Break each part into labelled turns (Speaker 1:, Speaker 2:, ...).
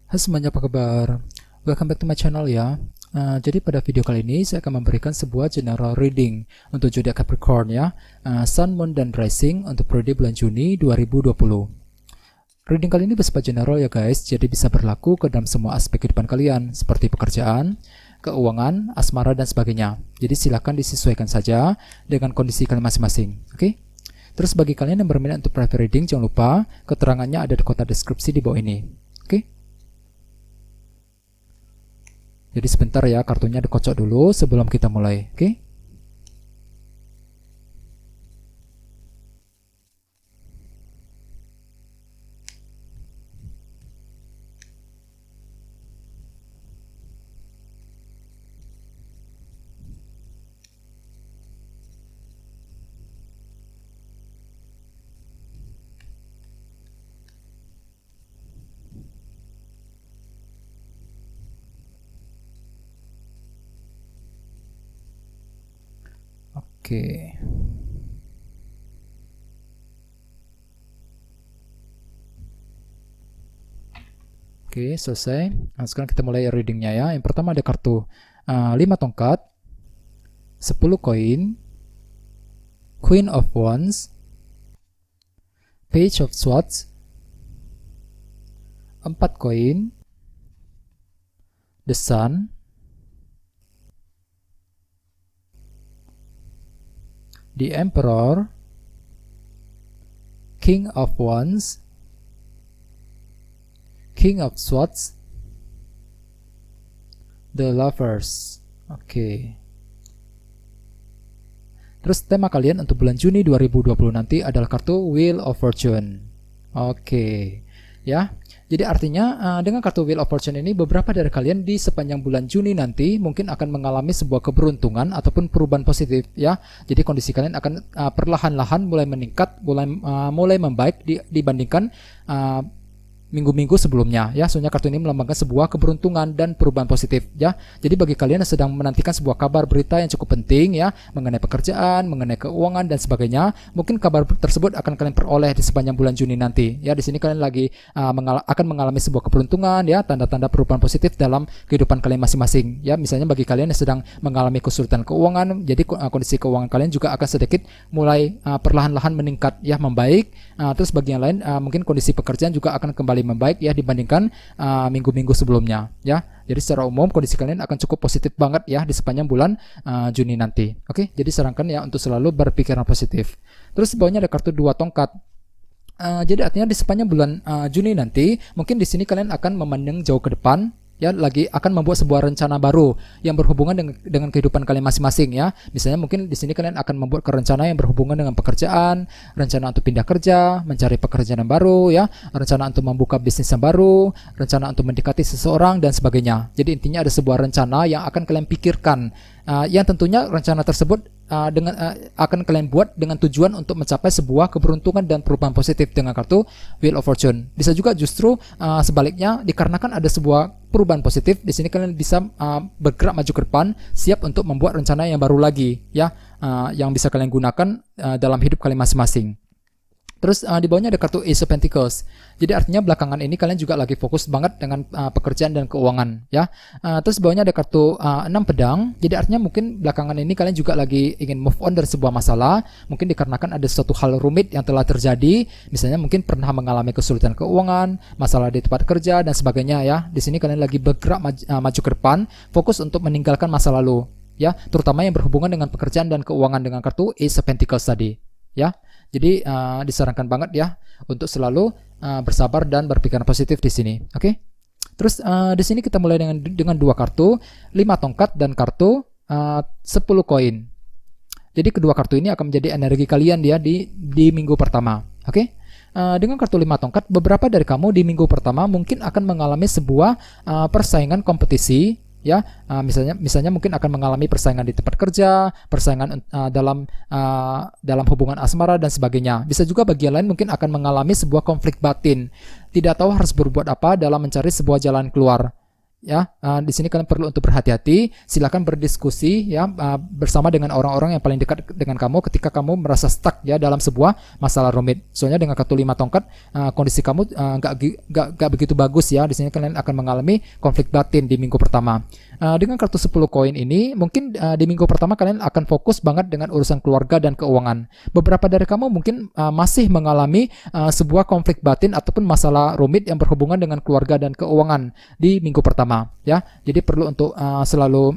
Speaker 1: Hai semuanya, apa kabar? Welcome back to my channel ya. Jadi pada video kali ini saya akan memberikan sebuah general reading untuk zodiak Capricorn ya, Sun, Moon, dan Rising untuk periode bulan Juni 2020. Reading kali ini bersifat general ya guys, jadi bisa berlaku ke dalam semua aspek kehidupan kalian seperti pekerjaan, keuangan, asmara, dan sebagainya. Jadi silakan disesuaikan saja dengan kondisi kalian masing-masing. Oke? Terus bagi kalian yang berminat untuk private reading, jangan lupa keterangannya ada di kotak deskripsi di bawah ini. Oke? Jadi sebentar ya, kartunya dikocok dulu sebelum kita mulai, oke? Oke. Oke, selesai. Nah, sekarang kita mulai readingnya ya. Yang pertama ada kartu 5 tongkat, 10 koin, Queen of Wands, Page of Swords, 4 koin, The Sun, The Emperor, King of Wands, King of Swords, The Lovers. Oke. Terus tema kalian untuk bulan Juni 2020 nanti adalah kartu Wheel of Fortune. Oke. Ya. Jadi artinya dengan kartu Wheel of Fortune ini beberapa dari kalian di sepanjang bulan Juni nanti mungkin akan mengalami sebuah keberuntungan ataupun perubahan positif ya. Jadi kondisi kalian akan perlahan-lahan mulai meningkat, mulai membaik dibandingkan minggu-minggu sebelumnya ya. Soalnya kartu ini melambangkan sebuah keberuntungan dan perubahan positif ya. Jadi bagi kalian yang sedang menantikan sebuah kabar berita yang cukup penting ya, mengenai pekerjaan, mengenai keuangan dan sebagainya, mungkin kabar tersebut akan kalian peroleh di sepanjang bulan Juni nanti ya. Di sini kalian lagi akan mengalami sebuah keberuntungan ya, tanda-tanda perubahan positif dalam kehidupan kalian masing-masing ya. Misalnya bagi kalian yang sedang mengalami kesulitan keuangan, jadi kondisi keuangan kalian juga akan sedikit mulai perlahan-lahan meningkat ya, membaik. Terus bagi yang lain mungkin kondisi pekerjaan juga akan kembali membaik ya dibandingkan minggu-minggu sebelumnya ya. Jadi secara umum kondisi kalian akan cukup positif banget ya di sepanjang bulan Juni nanti. Oke, jadi sarankan ya untuk selalu berpikiran positif. Terus bawahnya ada kartu 2 tongkat. Jadi artinya di sepanjang bulan Juni nanti mungkin di sini kalian akan memandang jauh ke depan ya, lagi akan membuat sebuah rencana baru yang berhubungan dengan kehidupan kalian masing-masing ya. Misalnya mungkin di sini kalian akan membuat rencana yang berhubungan dengan pekerjaan, rencana untuk pindah kerja, mencari pekerjaan yang baru ya, rencana untuk membuka bisnis yang baru, rencana untuk mendekati seseorang dan sebagainya. Jadi intinya ada sebuah rencana yang akan kalian pikirkan, yang tentunya rencana tersebut akan kalian buat dengan tujuan untuk mencapai sebuah keberuntungan dan perubahan positif dengan kartu Wheel of Fortune. Bisa juga justru sebaliknya, dikarenakan ada sebuah perubahan positif, di sini kalian bisa bergerak maju ke depan, siap untuk membuat rencana yang baru lagi ya, yang bisa kalian gunakan dalam hidup kalian masing-masing. Terus di bawahnya ada kartu Ace of Pentacles. Jadi artinya belakangan ini kalian juga lagi fokus banget dengan pekerjaan dan keuangan ya. Terus di bawahnya ada kartu 6 pedang. Jadi artinya mungkin belakangan ini kalian juga lagi ingin move on dari sebuah masalah. Mungkin dikarenakan ada suatu hal rumit yang telah terjadi. Misalnya mungkin pernah mengalami kesulitan keuangan, masalah di tempat kerja dan sebagainya ya. Di sini kalian lagi bergerak maju ke depan, fokus untuk meninggalkan masa lalu ya, terutama yang berhubungan dengan pekerjaan dan keuangan dengan kartu Ace of Pentacles tadi ya. Jadi disarankan banget ya untuk selalu bersabar dan berpikiran positif di sini. Oke. Terus di sini kita mulai dengan 2 kartu, 5 tongkat dan kartu 10 koin. Jadi kedua kartu ini akan menjadi energi kalian ya di minggu pertama. Oke. Dengan kartu 5 tongkat, beberapa dari kamu di minggu pertama mungkin akan mengalami sebuah persaingan kompetisi ya, misalnya mungkin akan mengalami persaingan di tempat kerja, persaingan dalam hubungan asmara dan sebagainya. Bisa juga bagi yang lain mungkin akan mengalami sebuah konflik batin, tidak tahu harus berbuat apa dalam mencari sebuah jalan keluar Ya, di sini kalian perlu untuk berhati-hati. Silakan berdiskusi ya bersama dengan orang-orang yang paling dekat dengan kamu ketika kamu merasa stuck ya dalam sebuah masalah rumit. Soalnya dengan kartu 5 tongkat kondisi kamu nggak begitu bagus ya. Di sini kalian akan mengalami konflik batin di minggu pertama. Dengan kartu 10 koin ini mungkin di minggu pertama kalian akan fokus banget dengan urusan keluarga dan keuangan. Beberapa dari kamu mungkin masih mengalami sebuah konflik batin ataupun masalah rumit yang berhubungan dengan keluarga dan keuangan di minggu pertama ya. Jadi perlu untuk selalu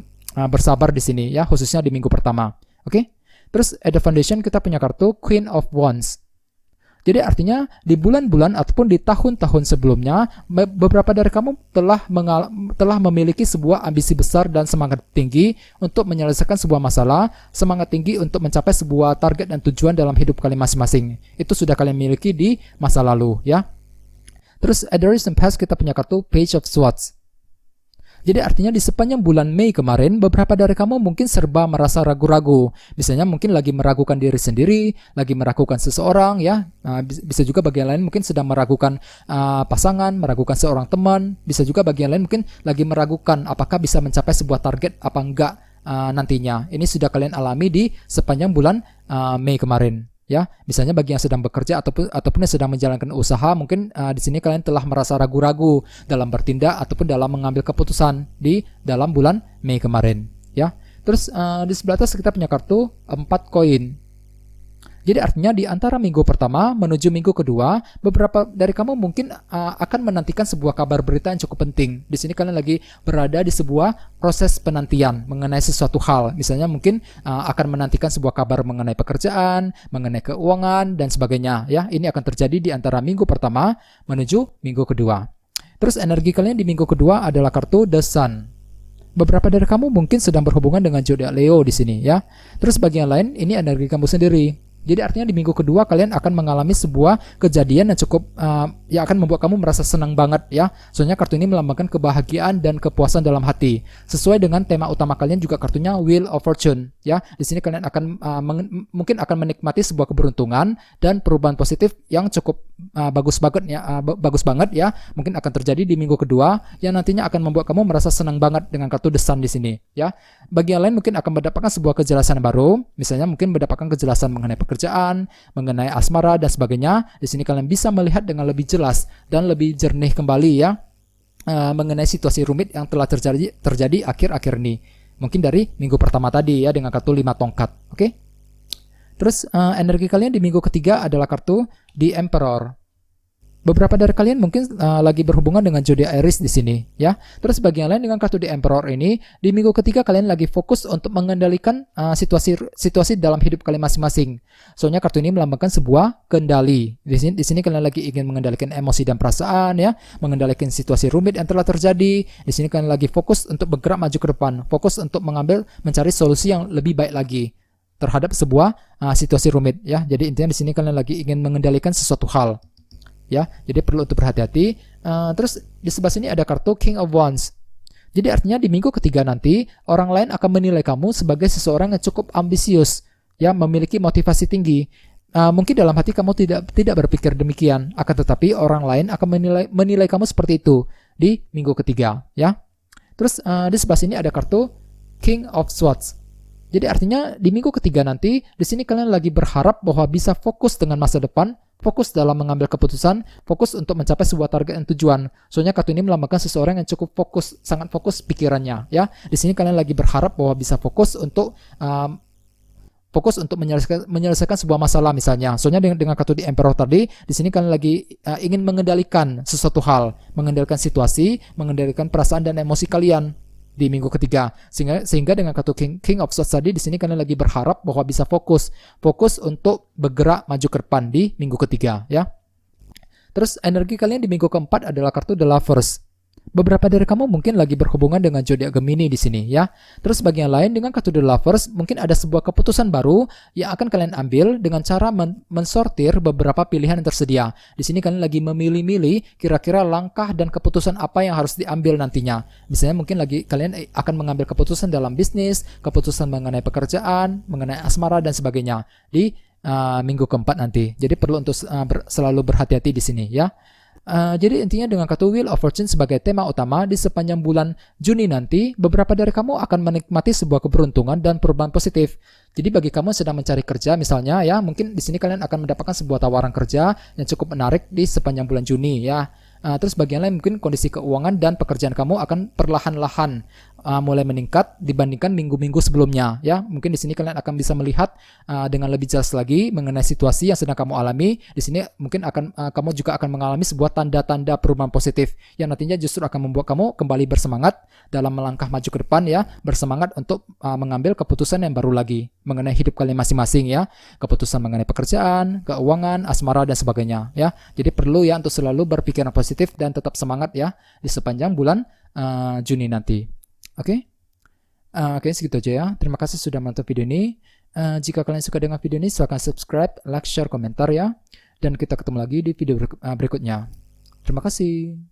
Speaker 1: bersabar di sini ya, khususnya di minggu pertama. Oke. Terus at the foundation kita punya kartu Queen of Wands. Jadi artinya di bulan-bulan ataupun di tahun-tahun sebelumnya beberapa dari kamu telah memiliki sebuah ambisi besar dan semangat tinggi untuk menyelesaikan sebuah masalah, semangat tinggi untuk mencapai sebuah target dan tujuan dalam hidup kalian masing-masing. Itu sudah kalian miliki di masa lalu ya. Terus at the recent past kita punya kartu Page of Swords. Jadi artinya di sepanjang bulan Mei kemarin, beberapa dari kamu mungkin serba merasa ragu-ragu. Misalnya mungkin lagi meragukan diri sendiri, lagi meragukan seseorang ya. Bisa juga bagian lain mungkin sedang meragukan pasangan, meragukan seorang teman. Bisa juga bagian lain mungkin lagi meragukan apakah bisa mencapai sebuah target apa enggak nantinya. Ini sudah kalian alami di sepanjang bulan Mei kemarin. Ya, misalnya bagi yang sedang bekerja ataupun yang sedang menjalankan usaha, mungkin di sini kalian telah merasa ragu-ragu dalam bertindak ataupun dalam mengambil keputusan di dalam bulan Mei kemarin, ya. Terus di sebelah atas kita punya kartu 4 koin. Jadi artinya di antara minggu pertama menuju minggu kedua, beberapa dari kamu mungkin akan menantikan sebuah kabar berita yang cukup penting. Di sini kalian lagi berada di sebuah proses penantian mengenai sesuatu hal. Misalnya mungkin akan menantikan sebuah kabar mengenai pekerjaan, mengenai keuangan dan sebagainya. Ya, ini akan terjadi di antara minggu pertama menuju minggu kedua. Terus energi kalian di minggu kedua adalah kartu The Sun. Beberapa dari kamu mungkin sedang berhubungan dengan zodiak Leo di sini ya. Terus bagian lain ini energi kamu sendiri. Jadi artinya di minggu kedua kalian akan mengalami sebuah kejadian yang cukup yang akan membuat kamu merasa senang banget ya. Soalnya kartu ini melambangkan kebahagiaan dan kepuasan dalam hati. Sesuai dengan tema utama kalian juga kartunya Wheel of Fortune ya. Di sini kalian akan mungkin akan menikmati sebuah keberuntungan dan perubahan positif yang cukup bagus banget ya. Mungkin akan terjadi di minggu kedua yang nantinya akan membuat kamu merasa senang banget dengan kartu The Sun di sini ya. Bagi yang lain mungkin akan mendapatkan sebuah kejelasan baru, misalnya mungkin mendapatkan kejelasan mengenai pekerjaan, mengenai asmara dan sebagainya. Di sini kalian bisa melihat dengan lebih jelas dan lebih jernih kembali ya mengenai situasi rumit yang telah terjadi akhir-akhir ini. Mungkin dari minggu pertama tadi ya dengan kartu 5 tongkat. Oke. Terus energi kalian di minggu ketiga adalah kartu The Emperor. Beberapa dari kalian mungkin lagi berhubungan dengan zodiak Aries di sini, ya. Terus bagian lain dengan kartu The Emperor ini, di minggu ketiga kalian lagi fokus untuk mengendalikan situasi dalam hidup kalian masing-masing. Soalnya kartu ini melambangkan sebuah kendali. Di sini kalian lagi ingin mengendalikan emosi dan perasaan, ya, mengendalikan situasi rumit yang telah terjadi. Di sini kalian lagi fokus untuk bergerak maju ke depan, fokus untuk mencari solusi yang lebih baik lagi terhadap sebuah situasi rumit, ya. Jadi intinya di sini kalian lagi ingin mengendalikan sesuatu hal. Ya, jadi perlu untuk berhati-hati. Terus di sebelah sini ada kartu King of Wands. Jadi artinya di minggu ketiga nanti orang lain akan menilai kamu sebagai seseorang yang cukup ambisius, ya, memiliki motivasi tinggi. Mungkin dalam hati kamu tidak berpikir demikian, akan tetapi orang lain akan menilai kamu seperti itu di minggu ketiga, ya. Terus di sebelah sini ada kartu King of Swords. Jadi artinya di minggu ketiga nanti di sini kalian lagi berharap bahwa bisa fokus dengan masa depan, fokus dalam mengambil keputusan, fokus untuk mencapai sebuah target dan tujuan. Soalnya kartu ini melambangkan seseorang yang cukup fokus, sangat fokus pikirannya, ya. Di sini kalian lagi berharap bahwa bisa fokus untuk menyelesaikan sebuah masalah misalnya. Soalnya dengan kartu di Emperor tadi, di sini kalian lagi ingin mengendalikan sesuatu hal, mengendalikan situasi, mengendalikan perasaan dan emosi kalian di minggu ketiga, sehingga dengan kartu King of Swords tadi, di sini kalian lagi berharap bahwa bisa fokus untuk bergerak maju ke depan di minggu ketiga, ya. Terus energi kalian di minggu keempat adalah kartu The Lovers. Beberapa dari kamu mungkin lagi berhubungan dengan zodiak Gemini di sini, ya. Terus bagian lain dengan kartu The Lovers, mungkin ada sebuah keputusan baru yang akan kalian ambil dengan cara mensortir beberapa pilihan yang tersedia. Di sini kalian lagi memilih-milih kira-kira langkah dan keputusan apa yang harus diambil nantinya. Misalnya mungkin kalian akan mengambil keputusan dalam bisnis, keputusan mengenai pekerjaan, mengenai asmara dan sebagainya di minggu keempat nanti. Jadi perlu untuk selalu berhati-hati di sini, ya. Jadi intinya dengan kartu Wheel of Fortune sebagai tema utama di sepanjang bulan Juni nanti, beberapa dari kamu akan menikmati sebuah keberuntungan dan perubahan positif. Jadi bagi kamu yang sedang mencari kerja misalnya ya, mungkin di sini kalian akan mendapatkan sebuah tawaran kerja yang cukup menarik di sepanjang bulan Juni ya. Terus bagian lain mungkin kondisi keuangan dan pekerjaan kamu akan perlahan-lahan mulai meningkat dibandingkan minggu-minggu sebelumnya ya. Mungkin di sini kalian akan bisa melihat dengan lebih jelas lagi mengenai situasi yang sedang kamu alami. Di sini mungkin kamu juga akan mengalami sebuah tanda-tanda perubahan positif yang nantinya justru akan membuat kamu kembali bersemangat dalam melangkah maju ke depan ya, bersemangat untuk mengambil keputusan yang baru lagi mengenai hidup kalian masing-masing ya, keputusan mengenai pekerjaan, keuangan, asmara dan sebagainya ya. Jadi perlu ya untuk selalu berpikiran positif dan tetap semangat ya di sepanjang bulan Juni nanti. Oke, segitu aja ya. Terima kasih sudah menonton video ini. Jika kalian suka dengan video ini, silahkan subscribe, like, share, komentar ya. Dan kita ketemu lagi di video berikutnya. Terima kasih.